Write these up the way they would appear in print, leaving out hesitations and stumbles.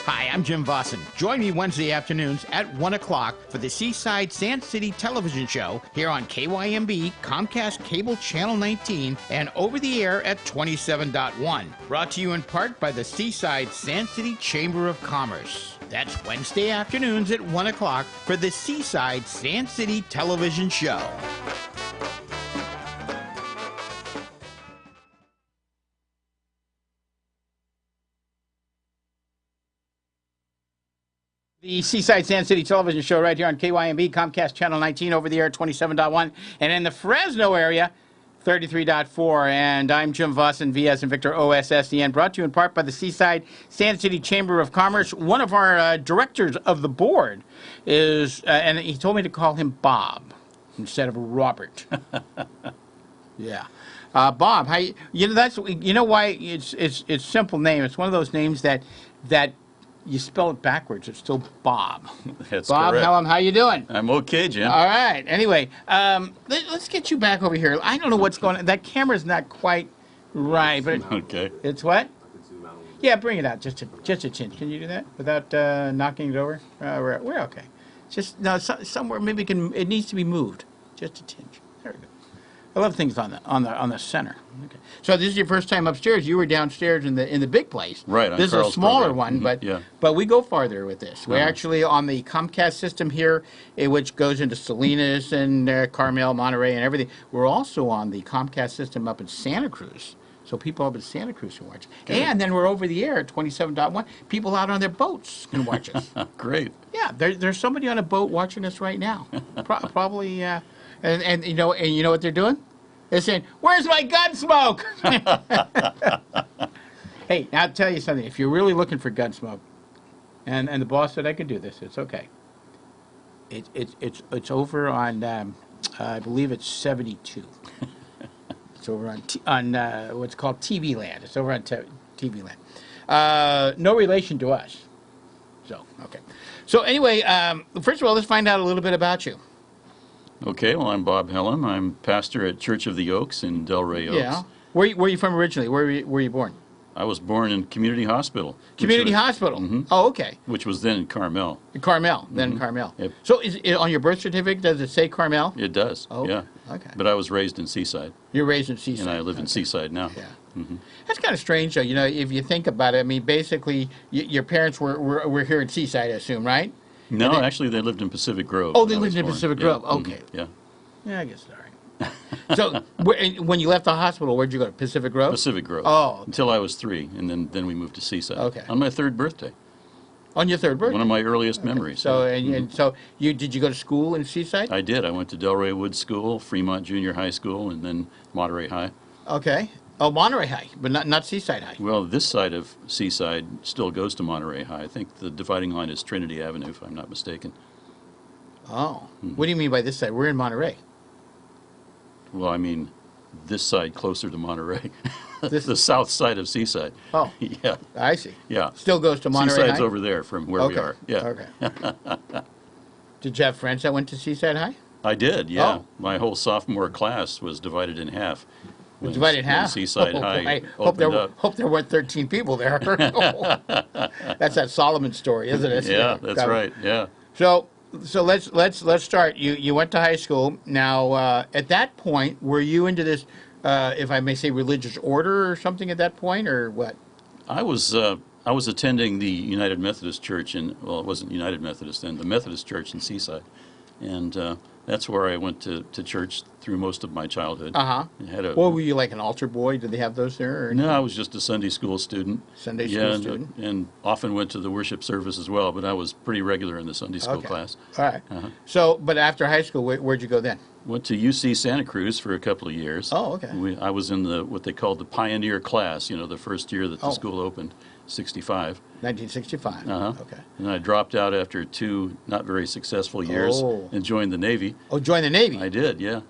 Hi, I'm Jim Vossen. Join me Wednesday afternoons at 1 o'clock for the Seaside-Sand City television show here on KYMB, Comcast Cable Channel 19, and over the air at 27.1. Brought to you in part by the Seaside-Sand City Chamber of Commerce. That's Wednesday afternoons at 1 o'clock for the Seaside-Sand City television show. The Seaside-Sand City television show right here on KYMB, Comcast Channel 19, over the air at 27.1, and in the Fresno area, 33.4. And I'm Jim Vossen, VS and Victor OSSEN, brought to you in part by the Seaside-Sand City Chamber of Commerce. One of our directors of the board is, and he told me to call him Bob instead of Robert. Yeah. Bob, how you know why it's simple name. It's one of those names that you spell it backwards. It's still Bob. That's Bob correct. Hellam, how you doing? I'm okay, Jim. All right. Anyway, let's get you back over here. I don't know what's going on. That camera's not quite right, but Okay. it's what? Yeah, bring it out just a tinge. Can you do that without knocking it over? We're okay. Just no, somewhere maybe it needs to be moved. Just a tinge. There we go. I love things on the center. Okay. So this is your first time upstairs. You were downstairs in the big place. Right. On This is a Carl's smaller program. one, Yeah. but we go farther with this. We're actually on the Comcast system here, which goes into Salinas and Carmel, Monterey, and everything. We're also on the Comcast system up in Santa Cruz. So people up in Santa Cruz can watch. Good. And then we're over the air at 27.1. People out on their boats can watch us. Great. Yeah, there's somebody on a boat watching us right now. Probably, and you know what they're doing? They're saying, "Where's my gun smoke?" Hey, now I'll tell you something. If you're really looking for gun smoke, and the boss said I could do this, it's okay. It's over on I believe it's 72. It's over on what's called TV Land. It's over on TV Land. No relation to us. So okay. So anyway, first of all, let's find out a little bit about you. Okay, well, I'm Bob Hellam. I'm pastor at Church of the Oaks in Delray Oaks. Yeah. Where are you from originally? Where were you born? I was born in Community Hospital. Community Hospital. Mm-hmm. Oh, okay. Which was then in Carmel. Carmel, then in Carmel. Yep. So is it, on your birth certificate, does it say Carmel? It does. Oh, yeah. okay. But I was raised in Seaside. You're raised in Seaside. And I live in Seaside now. Yeah. Mm-hmm. That's kind of strange, though. You know, if you think about it, I mean, basically, your parents were here in Seaside, I assume, right? No, actually, they lived in Pacific Grove. Oh, when they I lived was in born. Pacific Yeah. Grove. Mhm. Okay. Yeah. Yeah, I guess all right. So when you left the hospital, where'd you go? Pacific Grove? Pacific Grove. Oh. Until I was 3, and then we moved to Seaside. Okay. On my 3rd birthday. On your third birthday? One of my earliest memories. So yeah. and so did you go to school in Seaside? I did. I went to Delray Woods School, Fremont Junior High School, and then Monterey High. Okay. Oh, Monterey High, but not Seaside High. Well, this side of Seaside still goes to Monterey High. I think the dividing line is Trinity Avenue, if I'm not mistaken. Oh. What do you mean by this side? We're in Monterey. Well, I mean, this side closer to Monterey. This- The south side of Seaside. Oh. Yeah, I see. yeah. Still goes to Monterey Seaside's High? over there from where we are. Yeah. Okay. Did you have friends that went to Seaside High? I did, yeah. Oh. My whole sophomore class was divided in half. when- Divided in when half? Seaside Oh, High boy. opened up. Hope there weren't 13 people there. That's that Solomon story, isn't it? Yeah, that's right, yeah. So let's start. You went to high school. Now, at that point, were you into this, if I may say, religious order or something at that point, or what? I was attending the United Methodist Church well, it wasn't United Methodist then, the Methodist Church in Seaside. And that's where I went to church through most of my childhood. Uh-huh. I had a, Well, were you like an altar boy? Did they have those there? Or no, I was just a Sunday school student. Sunday school Yeah, student? and often went to the worship service as well, but I was pretty regular in the Sunday school Okay. class. All right. Uh-huh. So, but after high school, where'd you go then? Went to UC Santa Cruz for a couple of years. Oh, okay. I was in what they called the pioneer class, the first year that the Oh. school opened, 65. 1965. Uh-huh. Okay. And I dropped out after 2 not very successful years Oh. and joined the Navy. Oh, join the Navy. I did, yeah.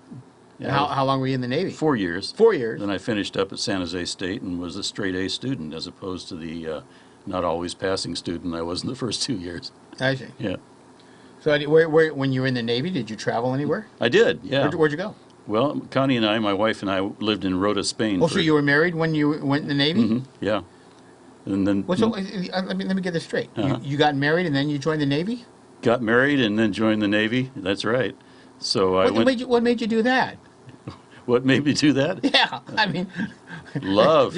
And how long were you in the Navy? 4 years. 4 years. Then I finished up at San Jose State and was a straight A student as opposed to the not always passing student I was in the first 2 years. I see. Yeah. So when you were in the Navy, did you travel anywhere? I did, yeah. Where'd you go? Well, Connie and I, my wife and I, lived in Rota, Spain. Oh, so you were married when you went in the Navy? Mhm, yeah. And then Well, so, let me get this straight. You got married and then you joined the Navy? got married and then joined the Navy. That's right. So I went. What made you do that? What made me do that? Yeah, I mean, Love.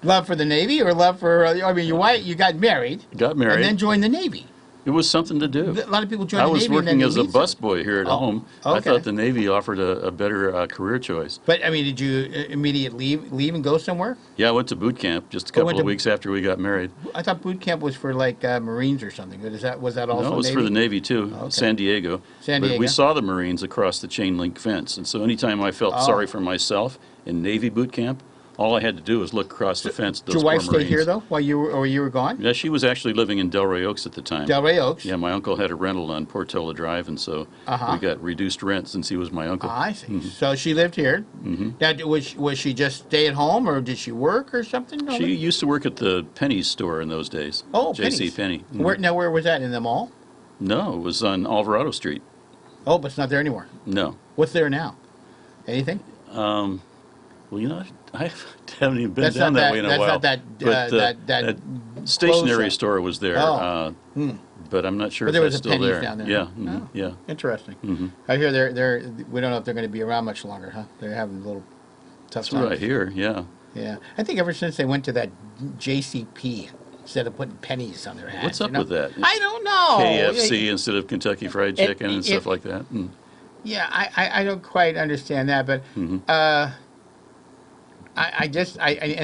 love for the Navy or love for? I mean, you got married. Got married. And then joined the Navy. It was something to do. A lot of people join I the was Navy. working as a busboy here at home. I okay. thought the Navy offered a better career choice. But I mean, did you immediately leave and go somewhere? Yeah, I went to boot camp just a couple of weeks after we got married. I thought boot camp was for like Marines or something. But was that also? No, it was Navy? for the Navy too. Okay. San Diego. San But Diego. we saw the Marines across the chain link fence, and so anytime I felt sorry for myself in Navy boot camp, all I had to do was look across the fence. Did your wife stay here though while you were gone? Yeah, she was actually living in Delray Oaks at the time. Delray Oaks. Yeah, my uncle had a rental on Portola Drive, and so we got reduced rent since he was my uncle. I see. So she lived here. Now, was she just stay at home, or did she work or something? No, She used to work at the Penny's store in those days. Oh, J.C. Penney. Where was that, in the mall? No, it was on Alvarado Street. Oh, but it's not there anymore. No. What's there now? Anything? Well, I haven't even been down that way in a while. That's not that stationery store was there, but I'm not sure But if there that's was a still Penny's there. down there. Yeah, Oh. yeah. Interesting. I hear they're we don't know if they're going to be around much longer, huh? They're having a little tough That's time. what I hear. Yeah. Yeah, I think ever since they went to that JCP instead of putting pennies on their hats. What's up with that? I don't know. KFC instead of Kentucky Fried Chicken and stuff like that. Yeah, I don't quite understand that, but and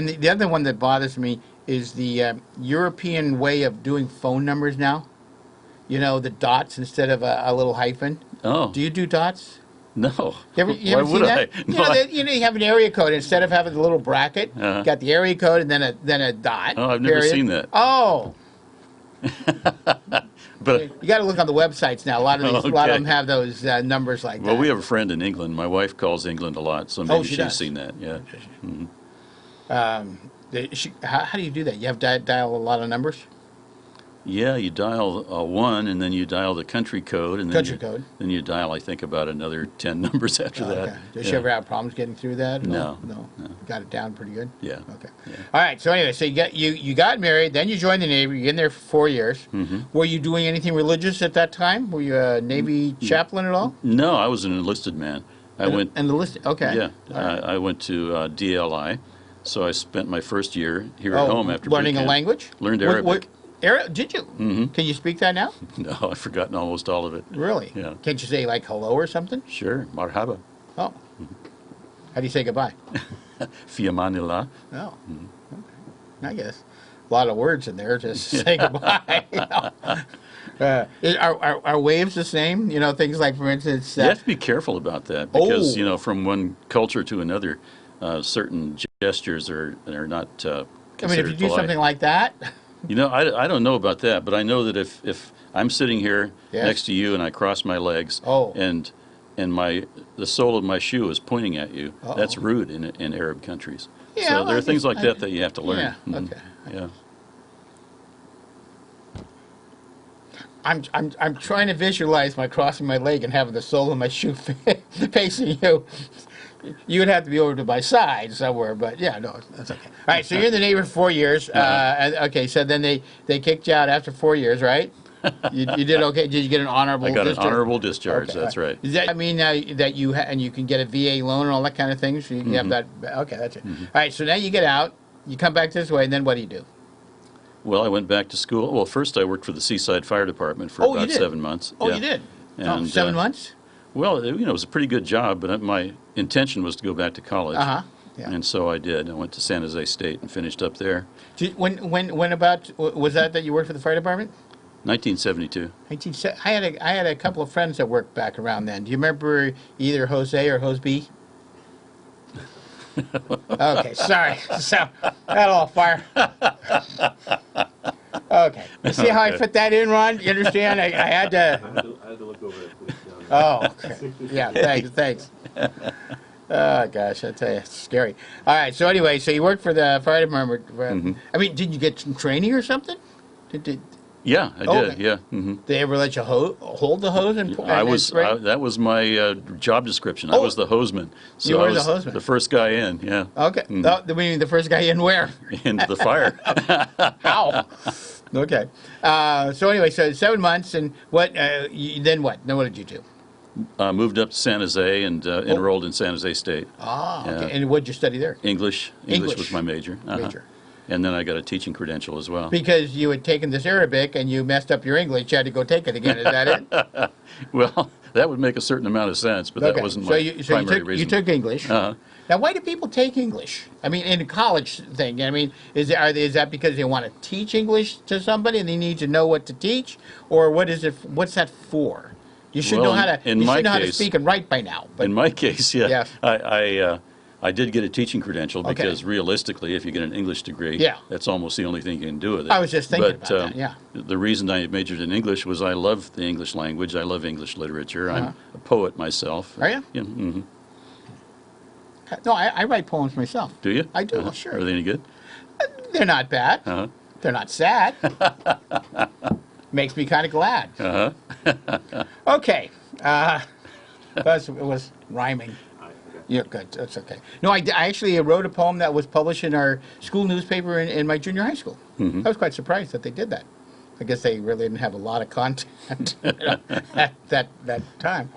the other one that bothers me is the European way of doing phone numbers now. You know, the dots instead of a little hyphen. Oh. Do you do dots? No. You ever Why seen would that? I? You know, you have an area code instead of having the little bracket. You got the area code and then a dot. Oh, I've never seen that. Oh. But You got to look on the websites now. A lot of them have those numbers like that. well, we have a friend in England. My wife calls England a lot, so maybe she she's does. seen that. Yeah. How do you do that? You have to dial a lot of numbers? Yeah, you dial 1, and then you dial the country code, and then you dial, I think, about another 10 numbers after that. Okay. Does she ever have problems getting through that? No. Got it down pretty good? Yeah. Okay. Yeah. All right. So anyway, so you got married, then you joined the Navy. You're in there for 4 years. Were you doing anything religious at that time? Were you a Navy chaplain at all? No, I was an enlisted man. I went. Enlisted. Okay. Yeah, Right. I went to DLI, so I spent my first year here at home after learning boot a camp. language. Learned Arabic. Did you? Can you speak that now? No, I've forgotten almost all of it. Really? Yeah. Can't you say like hello or something? Sure, marhaba, Oh. How do you say goodbye? fi amanillah. Oh. Okay. I guess a lot of words in there. Just say goodbye. You know? Are waves the same? You know, things like, for instance. You have to be careful about that because from one culture to another, certain gestures are not considered I mean, if you do polite. something like that. I don't know about that, but I know that if I'm sitting here next to you and I cross my legs and the sole of my shoe is pointing at you, that's rude in Arab countries. Yeah, so there are things like that you have to learn. Yeah. Okay. Yeah. I'm trying to visualize my crossing my leg and having the sole of my shoe facing you. You would have to be over to my side somewhere, but yeah, no, that's okay. All right, so you're in the Navy for 4 years. Okay, so then they kicked you out after 4 years, right? You did okay. Did you get an honorable discharge? I got an honorable discharge. Okay, that's right. Does that mean that you and you can get a VA loan and all that kind of thing? So you can have that. Okay, that's it. All right, so now you get out. You come back this way, and then what do you do? Well, I went back to school. Well, first I worked for the Seaside Fire Department for about 7 months. Oh, you did? And, 7 months? Well, it was a pretty good job, but my intention was to go back to college. Yeah. And so I did. I went to San Jose State and finished up there. When about was that you worked for the fire department? 1972. I had a couple of friends that worked back around then. Do you remember either Jose or Jose B? Okay, sorry. So that all fire. Okay. You see how I fit that in, Ron? You understand? I had to. I had to look over it, please. Oh, okay. Yeah, thanks. Oh, gosh, I tell you, it's scary. All right, so anyway, so you worked for the fire department. I mean, did you get some training or something? Yeah, I did. Okay. Yeah. Mm-hmm. Did they ever let you hold the hose and That was my job description. I was the hoseman. So you were I was the hosman. the first guy in. Yeah. Okay. Mm-hmm. We mean the first guy in where? Into the fire. Ow. Okay. So anyway, so 7 months, and what? Then what? Then what did you do? Moved up to San Jose and enrolled in San Jose State. Ah, okay. And what did you study there? English. English was my major. Major. And then I got a teaching credential as well. Because you had taken this Arabic and you messed up your English, you had to go take it again. Is that it? Well, that would make a certain amount of sense, but that wasn't my primary reason. You took English. Now, why do people take English? I mean, in a college thing. I mean, is that because they want to teach English to somebody and they need to know what to teach, or what is it? What's that for? You should know how to. You should know how to speak and write by now. But in my case, yeah, yes. I did get a teaching credential because realistically, if you get an English degree, that's almost the only thing you can do with it. I was just thinking about that. Yeah. The reason I majored in English was I love the English language. I love English literature. I'm a poet myself. Are you? Yeah. Mm-hmm. No, I write poems myself. Do you? I do. Sure. Are they any good? They're not bad. They're not sad. Makes me kind of glad. Okay. It was rhyming. Yeah, good. That's okay. No, I actually wrote a poem that was published in our school newspaper in my junior high school. I was quite surprised that they did that. I guess they really didn't have a lot of content at that time.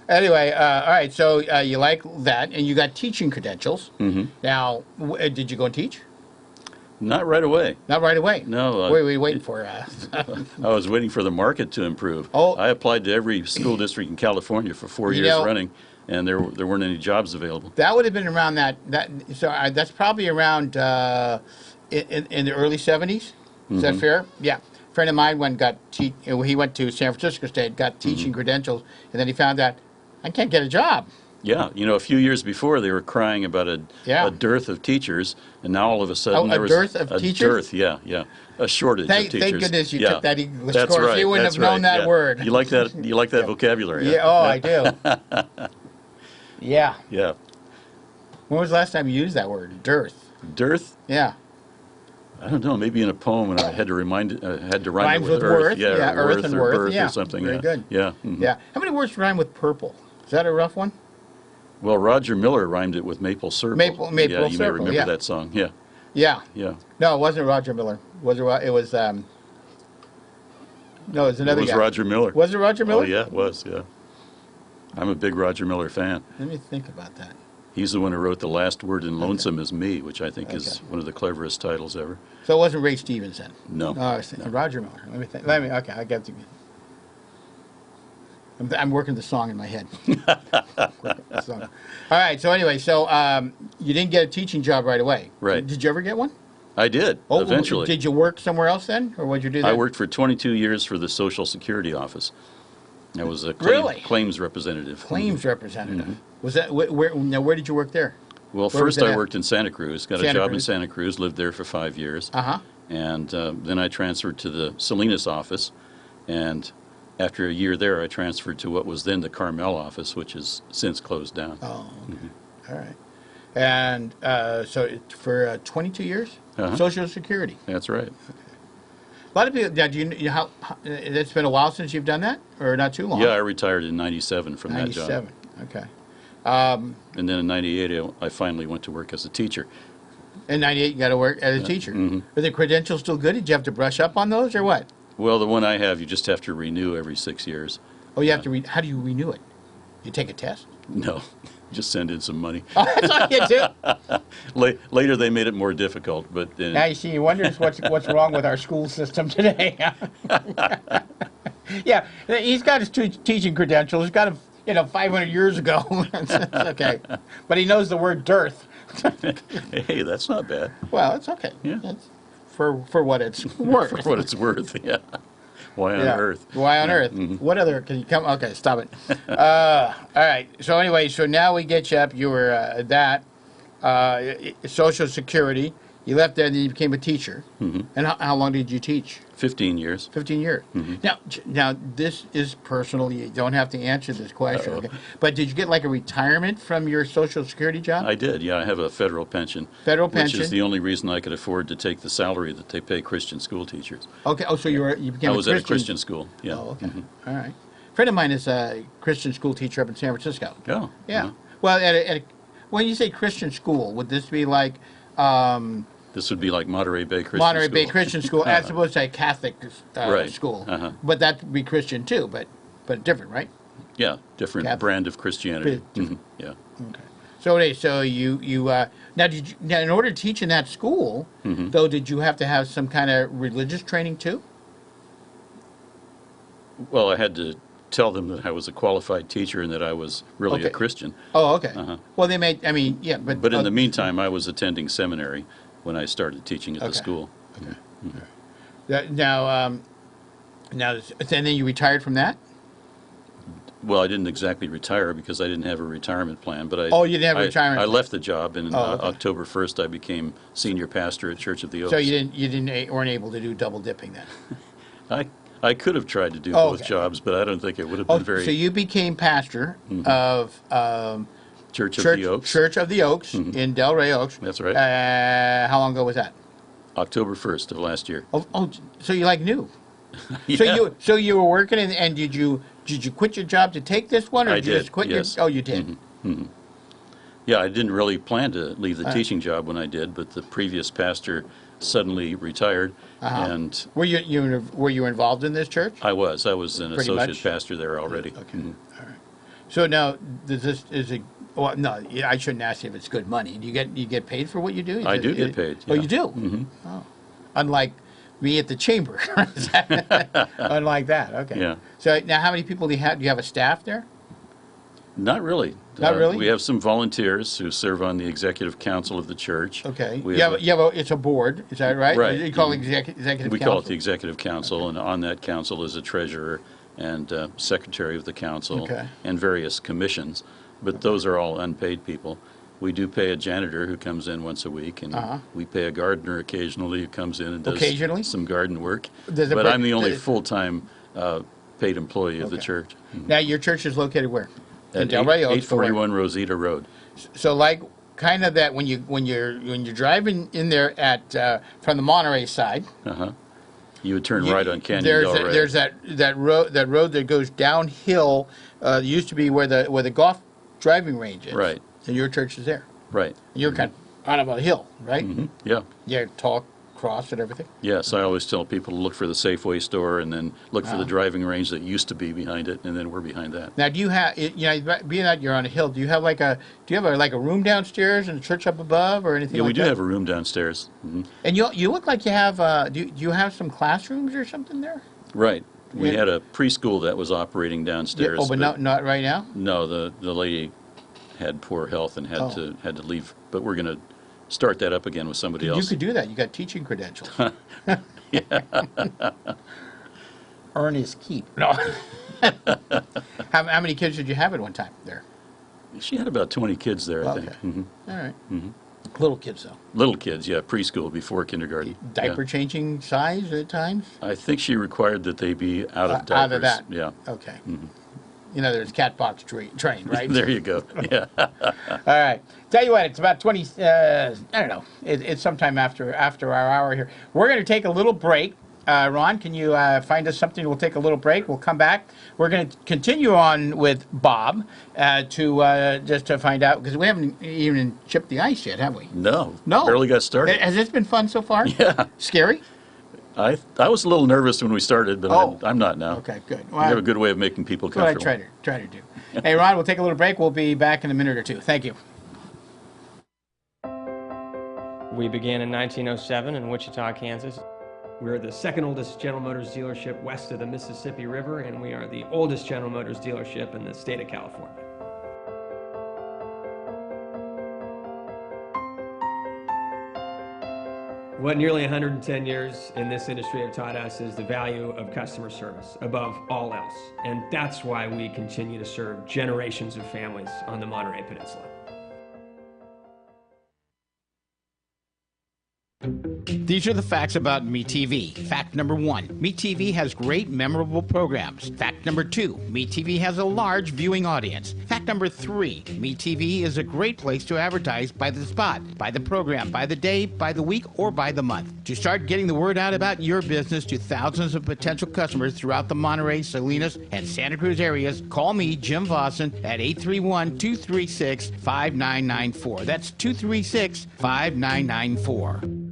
Anyway, all right. So you like that, and you got teaching credentials. Now, did you go and teach? Not right away. Not right away. No. What were we waiting for? I was waiting for the market to improve. Oh. I applied to every school district in California for 4 years running, and there weren't any jobs available. That would have been around that's probably around in the early 70s. Is that fair? Yeah. A friend of mine he went to San Francisco State, got teaching credentials, and then he found out, I can't get a job. Yeah, a few years before they were crying about a dearth of teachers, and now all of a sudden there was a dearth of teachers. A shortage of teachers. Thank goodness you took that English That's course. Right, you wouldn't have known that word. You like that? You like that vocabulary? Yeah. Oh, I do. Yeah. Yeah. When was the last time you used that word? Dearth. Dearth? Yeah. I don't know. Maybe in a poem, and I had to rhyme it Rhymes with worth. Yeah, earth and or worth. birth or something. Very good. Yeah. Yeah. How many words rhyme with purple? Is that a rough one? Well, Roger Miller rhymed it with maple syrup. Maple yeah, syrup. You may remember that song. Yeah. Yeah. Yeah. No, it wasn't Roger Miller. Was it? It was. No, it was another guy. It was Roger Miller. Was it Roger Miller? Oh yeah, it was. Yeah. I'm a big Roger Miller fan. Let me think about that. He's the one who wrote "The Last Word in Lonesome Is Me," which I think is one of the cleverest titles ever. So it wasn't Ray Stevens then? No. No, Roger Miller. Let me think. Okay, I got to. I'm working the song in my head. All right. So anyway, you didn't get a teaching job right away. Right. Did you ever get one? I did. Eventually. Did you work somewhere else then, or what did you do? Then? I worked for 22 years for the Social Security office. I was a claims representative. Claims representative. Was that where did you work there? Well, first I worked in Santa Cruz. Got a job in Santa Cruz. Lived there for 5 years. And then I transferred to the Salinas office, and after a year there, I transferred to what was then the Carmel office, which has since closed down. Oh, okay. All right. And so for 22 years, Social Security. That's right. A lot of people. Now, it's been a while since you've done that, or not too long? Yeah, I retired in '97 from that job. '97. Okay. And then in '98, I finally went to work as a teacher. In '98, you got to work as a teacher. Are the credentials still good? Did you have to brush up on those, or what? Well, the one I have, you just have to renew every 6 years. Oh, you have to. How do you renew it? You take a test? No, just send in some money. Oh, that's all you do. Later, they made it more difficult, but now you see, you wonder what's wrong with our school system today. Yeah, he's got his teaching credentials. He's got them, 500 years ago. It's okay, but he knows the word dearth. Hey, that's not bad. Well, it's okay. Yeah. For what it's worth. For what it's worth, yeah. Why on earth? Why on earth? What other? Can you come? Okay, stop it. All right. So anyway, now we get you up. You were Social Security. You left there and then you became a teacher. And how long did you teach? 15 years. 15 years. Now, this is personal. You don't have to answer this question. Okay? But did you get like a retirement from your Social Security job? I did, yeah. I have a federal pension. Federal pension. Which is the only reason I could afford to take the salary that they pay Christian school teachers. Okay. Oh, so you became I was at a Christian school, yeah. Oh, okay. All right. A friend of mine is a Christian school teacher up in San Francisco. Oh. Yeah. Well, when you say Christian school, would this be like... this would be like Monterey Bay Christian Monterey School. Bay Christian School, as opposed to a Catholic Right. school. But that would be Christian too, but different, right? Yeah, different Catholic. brand of Christianity. Yeah. Okay. So you now in order to teach in that school, though, did you have to have some kind of religious training too? Well, I had to tell them that I was a qualified teacher and that I was really a Christian. Oh, okay. Well, they made. I mean, yeah, but in the meantime, I was attending seminary when I started teaching at the school. Okay. Now, and then you retired from that? Well, I didn't exactly retire because I didn't have a retirement plan. But you didn't have a retirement I plan. left the job, and October 1st, I became senior pastor at Church of the Oaks. So you weren't able to do double dipping then? I could have tried to do both jobs, but I don't think it would have been very... So you became pastor of Church of the Oaks. Church of the Oaks in Delray Oaks. That's right. How long ago was that? October 1st of last year. Oh, so you like new? Yeah. So you were working, and did you quit your job to take this one, or I did you did, just quit yes. you did? Yeah, I didn't really plan to leave the teaching job when I did, but the previous pastor suddenly retired, and were you involved in this church? I was an Pretty associate much? pastor there already. Okay. All right. So now, well, no, I shouldn't ask you if it's good money. Do you get paid for what you do? I do get paid. Oh, yeah. you do? Oh. Unlike me at the chamber. Unlike that, okay. Yeah. So now how many people do you have? Do you have a staff there? Not really. Not really? We have some volunteers who serve on the executive council of the church. Okay. It's a board, is that right? Right. You call it executive council? We call it the executive council, and on that council is a treasurer and secretary of the council and various commissions. But those are all unpaid people. We do pay a janitor who comes in once a week, and we pay a gardener occasionally who comes in and does some garden work. But I'm the only full-time paid employee of the church. Now, your church is located where? At 841 Rosita Road. So, like, kind of that when you're driving in there from the Monterey side. You would turn right on Canyon Del Rey. There's that road that goes downhill. Used to be where the golf driving range is. Right. And your church is there. Right. And you're kind of a hill, right? Yeah. Yeah, tall cross and everything. Yes, I always tell people to look for the Safeway store and then look for the driving range that used to be behind it, and then we're behind that. Now, do you have, being that you're on a hill, do you have like a room downstairs and a church up above or anything? Yeah, like we do that? have a room downstairs. And you look like you have. Do you have some classrooms or something there? Right. We had a preschool that was operating downstairs. But not right now. No, the lady had poor health and had to leave. But we're going to start that up again with somebody else. You could do that. You got teaching credentials. Earn his keep. No. How many kids did you have at one time there? She had about 20 kids there, I think. All right. Little kids, though. Little kids, yeah, preschool before kindergarten. Diaper changing size at times? I think she required that they be out of diapers. Out of that? Yeah. Okay. There's cat box trained, right? There you go. Yeah. All right. Tell you what, it's about 20, I don't know, it's sometime after our hour here. We're going to take a little break. Ron, can you find us something? We'll take a little break. We'll come back. We're going to continue on with Bob just to find out, because we haven't even chipped the ice yet, have we? No. No. Barely got started. Has this been fun so far? Yeah. Scary? I was a little nervous when we started, but I'm not now. Okay, good. Well, you have a good way of making people comfortable. What I try to do. Hey, Ron, we'll take a little break. We'll be back in a minute or two. Thank you. We began in 1907 in Wichita, Kansas. We're the second oldest General Motors dealership west of the Mississippi River, and we are the oldest General Motors dealership in the state of California. What nearly 110 years in this industry have taught us is the value of customer service above all else. And that's why we continue to serve generations of families on the Monterey Peninsula. These are the facts about MeTV. Fact number 1, MeTV has great memorable programs. Fact number 2, MeTV has a large viewing audience. Fact number 3, MeTV is a great place to advertise by the spot, by the program, by the day, by the week, or by the month. To start getting the word out about your business to thousands of potential customers throughout the Monterey, Salinas, and Santa Cruz areas, call me, Jim Vossen, at 831-236-5994. That's 236-5994.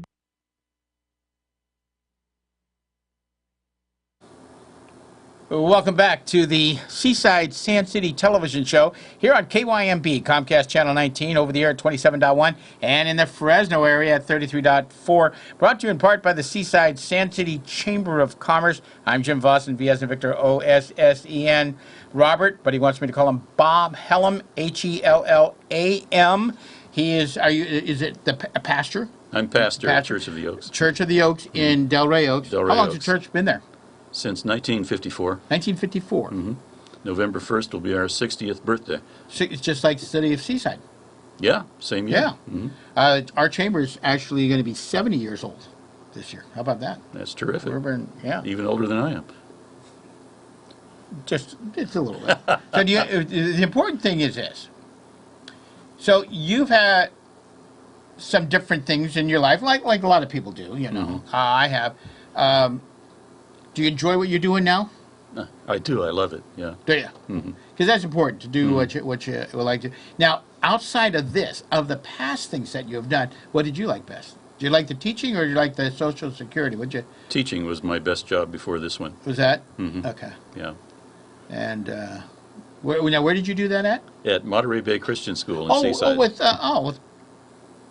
Welcome back to the Seaside-Sand City television show here on KYMB, Comcast Channel 19, over the air at 27.1, and in the Fresno area at 33.4. Brought to you in part by the Seaside-Sand City Chamber of Commerce. I'm Jim Vossen, V as in Victor, O-S-S-E-N. Robert, but he wants me to call him Bob Hellam, H-E-L-L-A-M. He is, is it a pastor? I'm pastor at Church of the Oaks. Church of the Oaks in Delray Oaks. Delray How long has Oaks. the church been there? Since 1954. 1954. Mm-hmm. November 1st will be our 60th birthday. It's just like the city of Seaside. Yeah, same year. Yeah. Mm-hmm. Our chamber is actually going to be 70 years old this year. How about that? That's terrific. Yeah. Even older than I am. Just a little bit. So the important thing is this. So you've had some different things in your life, like a lot of people do, you know. Mm-hmm. I have. Do you enjoy what you're doing now? I do. I love it. Yeah. Do you? Because that's important to do what you would like to. Now, outside of this, of the past things that you have done, what did you like best? Do you like the teaching or do you like the Social Security? Would you? Teaching was my best job before this one. Was that? Mm-hmm. Okay. Yeah. And where did you do that at? At Monterey Bay Christian School in Seaside.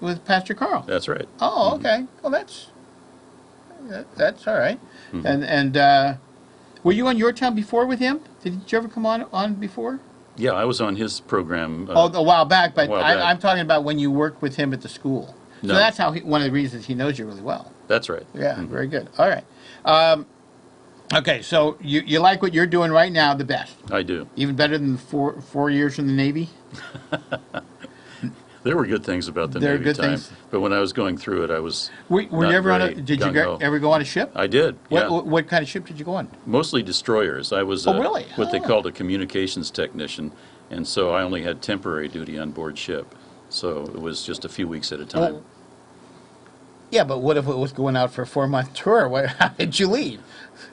With Pastor Carl. That's right. Oh, okay. Well, that's all right. Mm-hmm. And were you on Your Town before with him? Did you ever come on before? Yeah, I was on his program. A while back, but a while back. I'm talking about when you worked with him at the school. So No. that's how one of the reasons he knows you really well. That's right. Yeah, Mm-hmm. very good. All right. Okay, so you like what you're doing right now the best? I do. Even better than the 4 years in the Navy? There were good things about the There are Navy good time, things. but when I was going through it, I was Were you not ever very did you gung-ho. ever go on a ship? I did. Yeah. What kind of ship did you go on? Mostly destroyers. I was Really? what they Oh. called a communications technician, and so I only had temporary duty on board ship. So it was just a few weeks at a time. Well, yeah, but what if it was going out for a 4-month tour? How did you leave?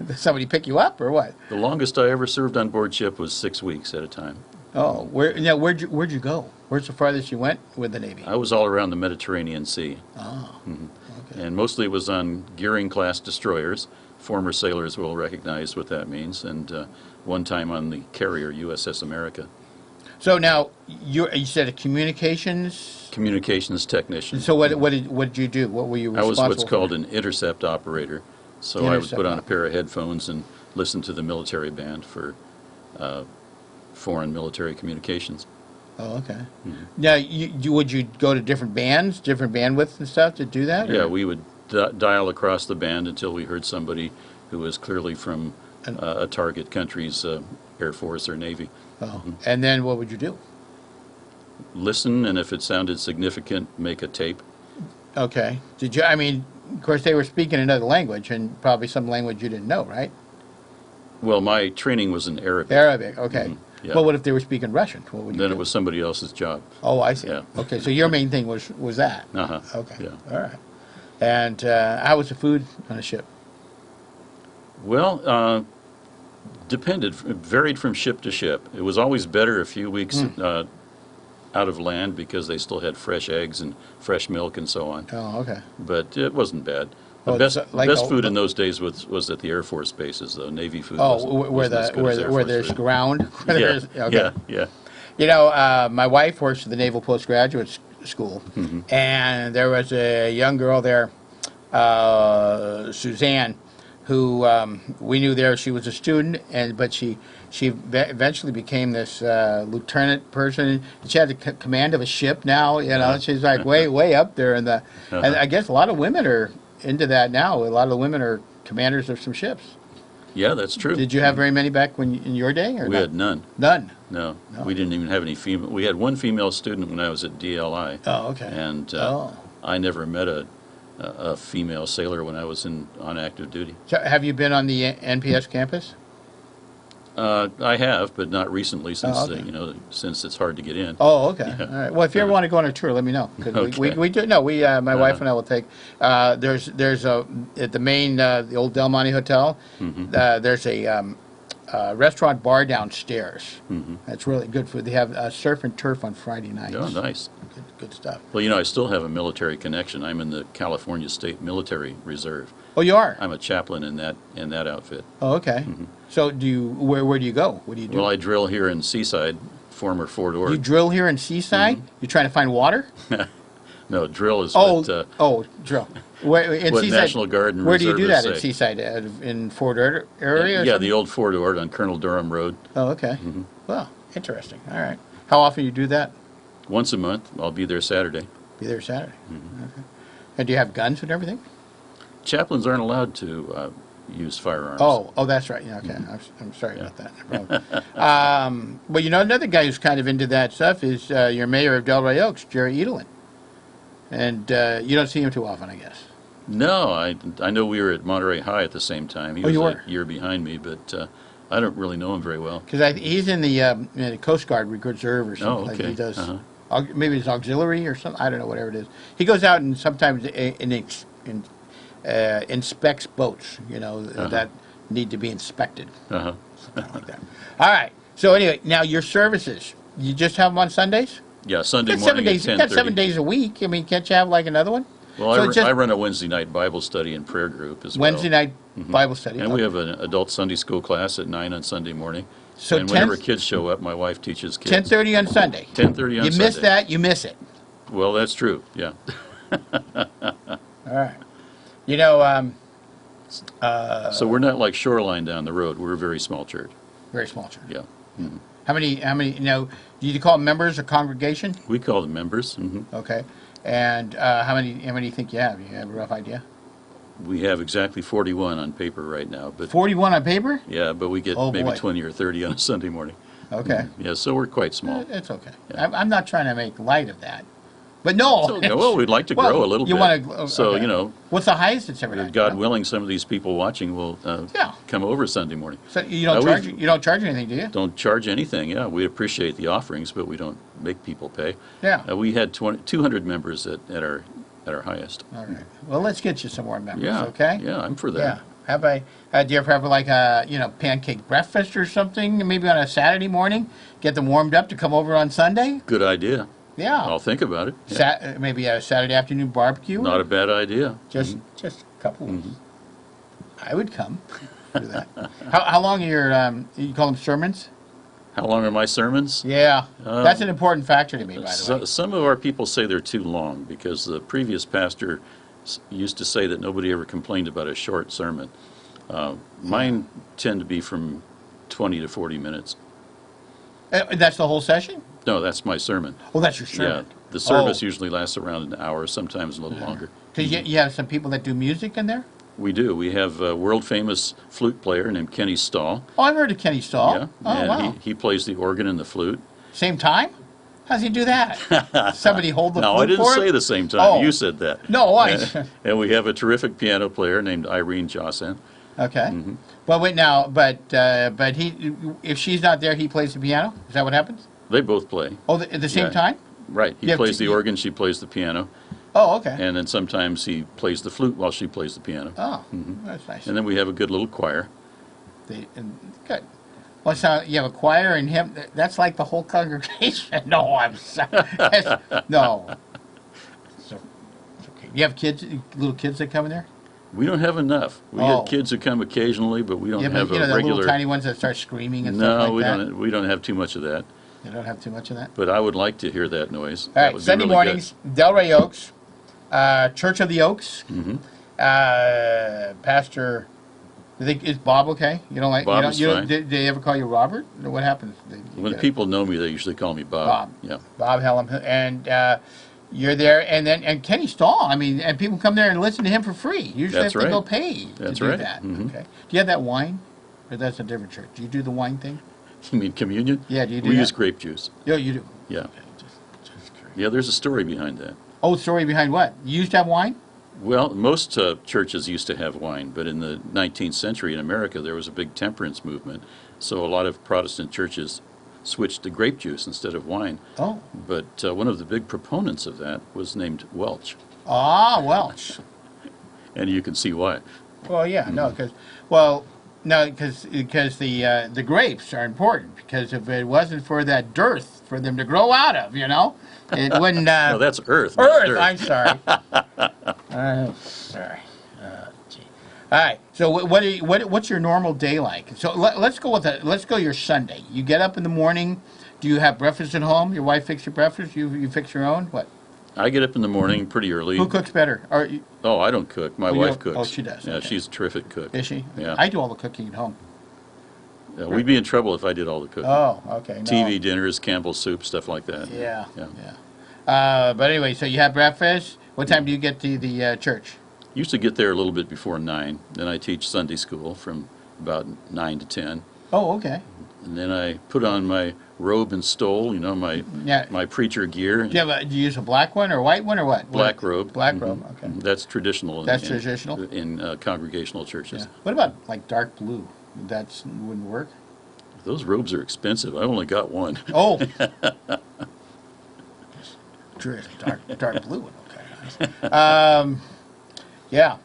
Did somebody pick you up or what? The longest I ever served on board ship was 6 weeks at a time. Oh, where'd you go? Where's the farthest you went with the Navy? I was all around the Mediterranean Sea, Oh, okay. and mostly it was on Gearing-class destroyers. Former sailors will recognize what that means, and one time on the carrier USS America. So now you said a communications. Communications technician. So what did you do? What were you I was responsible what's called for? an intercept operator. So I would Intercept put on a operator. pair of headphones and listen to the military band for foreign military communications. Oh, okay. Now, would you go to different bands, different bandwidths and stuff to do that? Yeah, or? we would dial across the band until we heard somebody who was clearly from a target country's Air Force or Navy. Oh. And then what would you do? Listen, and if it sounded significant, make a tape. Okay. Did you? I mean, of course, they were speaking another language, and probably some language you didn't know, right? Well, my training was in Arabic. Arabic. Okay. Yeah. Well, what if they were speaking Russian? What would you Then do? it was somebody else's job. Oh, I see. Yeah. Okay, so your main thing was that. Uh-huh. Okay. Yeah. All right. And how was the food on a ship? Well, depended, varied from ship to ship. It was always better a few weeks out of land because they still had fresh eggs and fresh milk and so on. Oh, okay. But it wasn't bad. The Oh, best, it's like best a- food in those days was at the Air Force bases, though. Navy food Oh, wasn't, where wasn't as good as Air Force there's food. ground. Where Yeah, there's- okay. yeah, yeah. You know, my wife works at the Naval Postgraduate School, Mm-hmm. and there was a young girl there, Suzanne, who we knew there. She was a student, but she eventually became this lieutenant person. She had the command of a ship now. You know, she's like way up there in the. And I guess a lot of women are into that now. A lot of the women are commanders of some ships. Yeah, that's true. Did you have very many back in your day? Or We not? had none. None. No, we didn't even have any female. We had one female student when I was at DLI. Oh, okay. And Oh. I never met a a female sailor when I was on active duty. So have you been on the NPS campus? I have, but not recently, since okay. since it's hard to get in. Oh, okay. Yeah. All right. Well, if you ever want to go on a tour, let me know. 'Cause Okay. we do. No, my wife and I will take. There's a at the main the old Del Monte Hotel. There's a restaurant bar downstairs. That's really good food. They have surf and turf on Friday nights. Oh, nice. Good stuff. Well, I still have a military connection. I'm in the California State Military Reserve. Oh, you are? I'm a chaplain in that outfit. Oh, okay. So where do you go? What do you do? Well, I drill here in Seaside, former Fort Ord. You drill here in Seaside? You trying to find water? No, drill is Oh, what, drill. Where, in what Seaside, National Guard and where do you do that reservists in say. Seaside? In Fort Ord area? Or Yeah, something? the old Fort Ord on Colonel Durham Road. Oh, okay. Well, interesting. All right. How often you do that? Once a month. I'll be there Saturday. Be there Saturday. Okay. And do you have guns and everything? Chaplains aren't allowed to use firearms. Oh, that's right. Yeah, okay. I'm sorry about that. No problem. Well, another guy who's kind of into that stuff is your mayor of Delray Oaks, Jerry Edelin. And you don't see him too often, I guess. No, I know we were at Monterey High at the same time. He was you a were? year behind me, but I don't really know him very well. Because he's in the Coast Guard Reserve or something. Oh, okay. Like he does. Maybe it's auxiliary or something. I don't know, whatever it is. He goes out and sometimes inspects boats, that need to be inspected. Something like that. All right. So anyway, now your services, you just have them on Sundays? Yeah, Sunday You got morning 7 days. at You got 10:30. 7 days a week. I mean, can't you have like another one? Well, So I run a Wednesday night Bible study and prayer group as well. Wednesday night Bible study. And we have an adult Sunday school class at 9 on Sunday morning. So and whenever kids show up, my wife teaches kids. 10:30 on Sunday. 10:30 on Sunday. You miss that, you miss it. Well, that's true, yeah. All right. So we're not like Shoreline down the road. We're a very small church. Very small church. Yeah. How many, do you call them members or congregation? We call them members. Okay. And how many do you think you have? You have a rough idea? We have exactly 41 on paper right now. But 41 on paper? yeah, but we get maybe boy. 20 or 30 on a Sunday morning. Okay. Yeah, so we're quite small. It's okay. Yeah. I'm not trying to make light of that. But no. So, well, we'd like to Well, grow a little you bit. wanna- So, okay. What's the highest it's ever done? God willing, some of these people watching will Yeah. come over Sunday morning. So you don't we've- charge anything, do you? Don't charge anything. Yeah, we appreciate the offerings, but we don't make people pay. Yeah. We had 200 members at our highest. All right. Well, let's get you some more members, Yeah. okay? Yeah, I'm for that. Yeah. Have do you ever have like a pancake breakfast or something? Maybe on a Saturday morning, get them warmed up to come over on Sunday. Good idea. Yeah. I'll think about it. Yeah. Maybe a Saturday afternoon barbecue. Not a bad idea. Just a couple. I would come. Do that. How long are your you call them sermons? How long are my sermons? Yeah, that's an important factor to me, by the way. Some of our people say they're too long because the previous pastor used to say that nobody ever complained about a short sermon. Mine tend to be from 20 to 40 minutes. That's the whole session? No, that's my sermon. Oh, that's your sermon. Yeah, the service usually lasts around an hour, sometimes a little longer. Because you have some people that do music in there? We do. We have a world-famous flute player named Kenny Stahl. Oh, I've heard of Kenny Stahl. Yeah, Oh, and wow. he plays the organ and the flute. Same time? How's he do that? Somebody hold the No, flute I didn't for him? say the same time. Oh. You said that. No, And we have a terrific piano player named Irene Jossen. Okay. Well, wait now, but he, if she's not there, he plays the piano? Is that what happens? They both play. Oh, at the same Yeah. time? Right. He You have plays to- the organ, she plays the piano. Oh, okay. And then sometimes he plays the flute while she plays the piano. Oh, that's nice. And then we have a good little choir. Good. Well, so you have a choir and him. That's like the whole congregation. No, I'm sorry. No. So, it's okay. You have kids, little kids that come in there? We don't have enough. We Oh. have kids who come occasionally, but we don't Yeah, but have the a regular. little tiny ones that start screaming and No, stuff like we that? don't. We don't have too much of that. You don't have too much of that? But I would like to hear that noise. All That right, would be Sunday really mornings, Delray Oaks, Church of the Oaks. Mm-hmm. Pastor, I think, is Bob okay? You don't like? Bob you don't, is you don't, fine. Did they ever call you Robert? Or what happens? When people know me, they usually call me Bob. Bob. Yeah. Bob Hellam, and you're there, and Kenny Stahl. I mean, and people come there and listen to him for free. Usually That's have to right. go pay That's to do right. that. Mhm. Okay. Do you have that wine, or that's a different church? Do you do the wine thing? You mean communion? Yeah. Do you do We that? use grape juice. Yeah, you do. Yeah. Okay, just curious. Yeah, there's a story behind that. Oh, story behind what? You used to have wine? Well, most churches used to have wine, but in the 19th century in America, there was a big temperance movement. So a lot of Protestant churches switched to grape juice instead of wine. Oh. But one of the big proponents of that was named Welch. Ah, Welch. And you can see why. Well, yeah, no, because the grapes are important. Because if it wasn't for that dearth for them to grow out of, it wouldn't. No, that's earth. Earth. Dirt. I'm sorry. Sorry. Gee. All right. So what's your normal day like? So let's go your Sunday. You get up in the morning. Do you have breakfast at home? Your wife fix your breakfast. You fix your own. What? I get up in the morning pretty early. Who cooks better? Oh, I don't cook. My wife cooks. Oh, she does. Yeah, Okay. she's a terrific cook. Is she? Yeah. I do all the cooking at home. Yeah, we'd be in trouble if I did all the cooking. Oh, okay. No. TV dinners, Campbell's soup, stuff like that. Yeah. Yeah. But anyway, so you have breakfast. What time do you get to the church? Used to get there a little bit before 9. Then I teach Sunday school from about 9 to 10. Oh, okay. And then I put on my robe and stole, my preacher gear. Do you use a black one or a white one or what? Black robe. Black robe, okay. That's traditional. That's traditional? In congregational churches. Yeah. What about like dark blue? That wouldn't work? Those robes are expensive. I've only got one. Oh. dark blue one, okay. Yeah.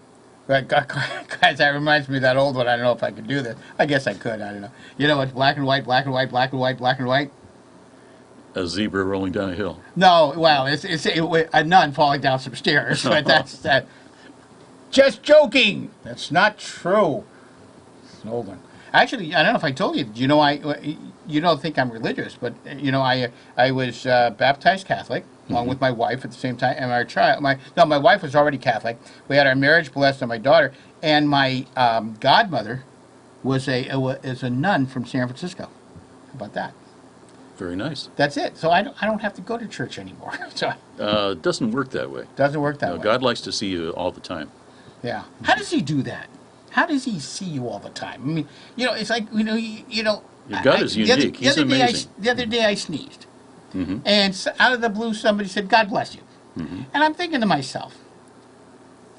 Guys, that reminds me of that old one. I don't know if I could do this. I guess I could. I don't know. You know, it's black and white, black and white, black and white, black and white. A zebra rolling down a hill. No, well, it's a nun falling down some stairs. But that's that. Just joking. That's not true. It's an old one. Actually, I don't know if I told you. You don't think I'm religious, but I was baptized Catholic. Along with my wife at the same time, and our child. My wife was already Catholic. We had our marriage blessed on my daughter, and my godmother is a nun from San Francisco. How about that? Very nice. That's it. So I don't have to go to church anymore. So it doesn't work that way. Doesn't work that way. God likes to see you all the time. Yeah. How does He do that? How does He see you all the time? I mean, it's like Your God is unique. He's amazing. The other day I sneezed. Mm-hmm. And out of the blue, somebody said, "God bless you." Mm-hmm. And I'm thinking to myself,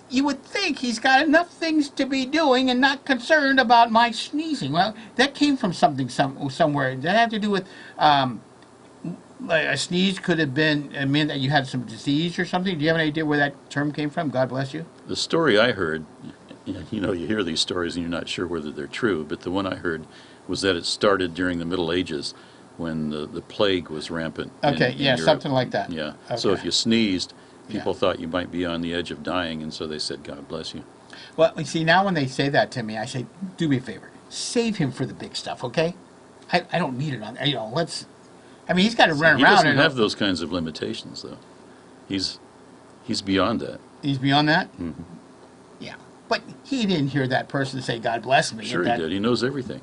you would think He's got enough things to be doing and not concerned about my sneezing. Well, that came from something somewhere. Did that have to do with a sneeze could have been mean that you had some disease or something? Do you have any idea where that term came from? God bless you. The story I heard, you hear these stories and you're not sure whether they're true, but the one I heard was that it started during the Middle Ages, when the plague was rampant. Okay, in Europe. Something like that. Yeah. Okay. So if you sneezed, people thought you might be on the edge of dying, and so they said, "God bless you." Well, you see, now when they say that to me, I say, do me a favor. Save him for the big stuff, okay? I don't need it on there. Let's... I mean, he's got to run He around. doesn't have those kinds of limitations, though. He's beyond that. He's beyond that? Mm-hmm. Yeah. But he didn't hear that person say, "God bless me." Sure he did. He knows everything.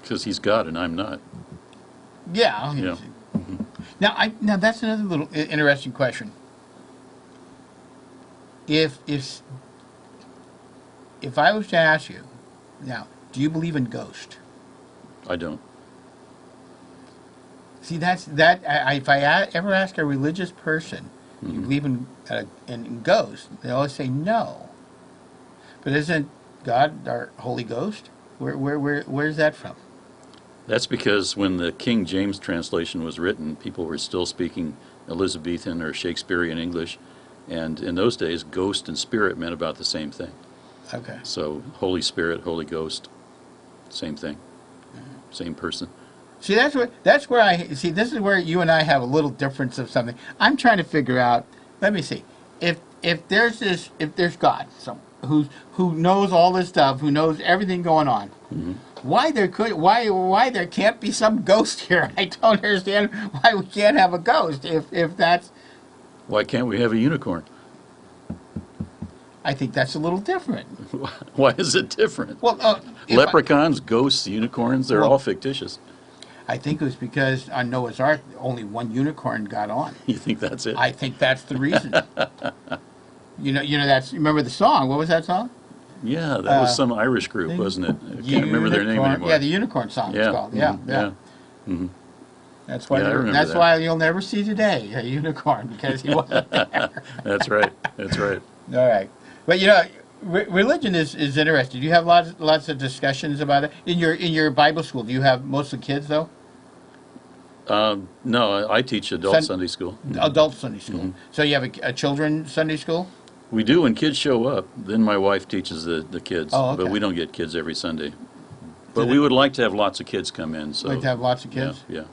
Because he's God and I'm not. Yeah. Yeah. Now that's another little interesting question. If I was to ask you, now, do you believe in ghosts? I don't. See, if I ever ask a religious person, do you believe in ghosts? They always say no. But isn't God our Holy Ghost? Where's that from? That's because when the King James translation was written, people were still speaking Elizabethan or Shakespearean English, and in those days, ghost and spirit meant about the same thing. Okay. So Holy Spirit, Holy Ghost, same thing, same person. See, that's where I see. This is where you and I have a little difference of something. I'm trying to figure out. Let me see. If there's God, who knows all this stuff, who knows everything going on. Mm-hmm. Why there can't be some ghost here? I don't understand why we can't have a ghost if that's. Why can't we have a unicorn? I think that's a little different. Why is it different? Well, leprechauns, ghosts, unicorns—they're all fictitious. I think it was because on Noah's Ark only one unicorn got on. You think that's it? I think that's the reason. Remember the song? What was that song? Yeah, that was some Irish group, wasn't it? I can't remember their name anymore. Yeah, the Unicorn song it's called. Yeah. Mm-hmm. That's why. Yeah, I remember That's that. why you'll never see today a unicorn, because he wasn't there. That's right. That's right. All right, but you know, religion is interesting. Do you have lots of discussions about it in your Bible school? Do you have most of the kids though? No, I teach adult Sunday school. Adult Sunday school. So you have a children's Sunday school? We do when kids show up. Then my wife teaches the kids. Oh, okay. But we don't get kids every Sunday. But we would like to have lots of kids come in. So Like to have lots of kids? Yeah.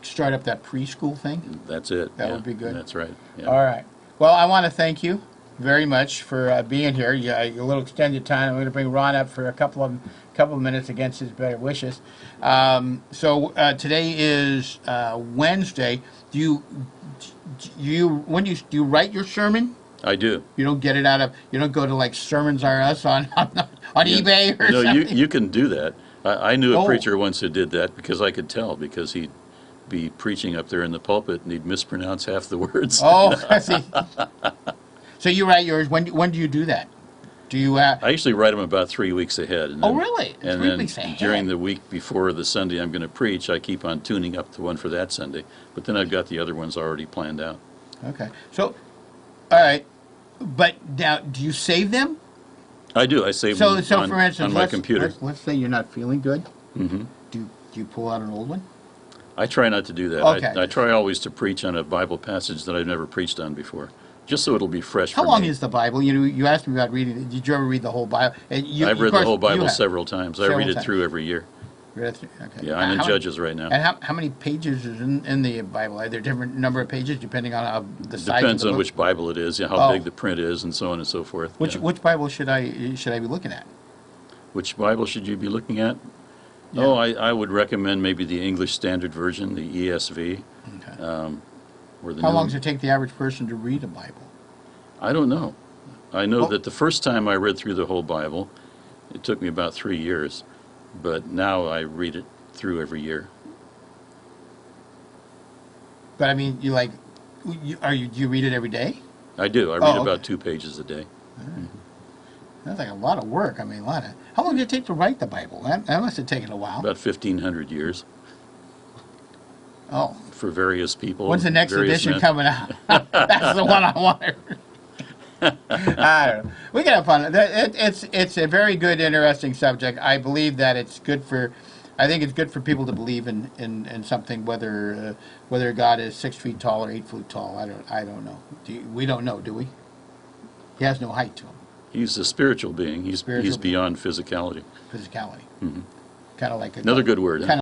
Start up that preschool thing? That's it. That yeah, would be good. That's right. Yeah. All right. Well, I want to thank you very much for being here. A little extended time. I'm going to bring Ron up for a couple of minutes against his better wishes. So today is Wednesday. Do you write your sermon? I do. You don't get it you don't go to like Sermons R Us on eBay or something? You can do that. I knew a Oh. preacher once who did that because I could tell, because he'd be preaching up there in the pulpit and he'd mispronounce half the words. Oh, I see. So you write yours. When do you do that? Do you? I usually write them about 3 weeks ahead. And then, Really? And 3 then weeks ahead? during the week before the Sunday I'm going to preach, I keep on tuning up the one for that Sunday. But then I've got the other ones already planned out. Okay. So, all right. But now, do you save them? I do. I save So, them for instance, on my computer. Let's say you're not feeling good. Hmm. Do you pull out an old one? I try not to do that. Okay. I try always to preach on a Bible passage that I've never preached on before, just so it'll be fresh How for long me. is the Bible? You asked me about reading it. Did you ever read the whole Bible? I've read the whole Bible several times. I read it times. through every year. Okay. Yeah, I'm in How many- Judges right now. And how many pages is in the Bible? Are there different number of pages depending on the size? Depends of the on book? which Bible it is, how Oh. big the print is, and so on and so forth. Which yeah. which Bible should I be looking at? Which Bible should you be looking at? Yeah. Oh, I would recommend maybe the English Standard Version, the ESV. Okay. Or the How New- long does it take the average person to read a Bible? I don't know. I know Oh. that the first time I read through the whole Bible, it took me about 3 years, but now I read it through every year. But I mean, do you read it every day? I do. I read okay. about 2 pages a day. That's like a lot of work. I mean, a lot of. How long did it take to write the Bible? That must have taken a while. About 1,500 years Oh, for various people. when's the next various edition men. coming out? That's the one I want. I don't know. We can have fun. It's a very good, interesting subject. I believe that it's good for. I think it's good for people to believe in something, whether God is 6 feet tall or 8 foot tall. I don't know. We don't know, do we? He has no height to him. He's a spiritual being. He's Spiritual being. beyond physicality. Physicality. Mhm. Kind of like Another good word. huh? Kind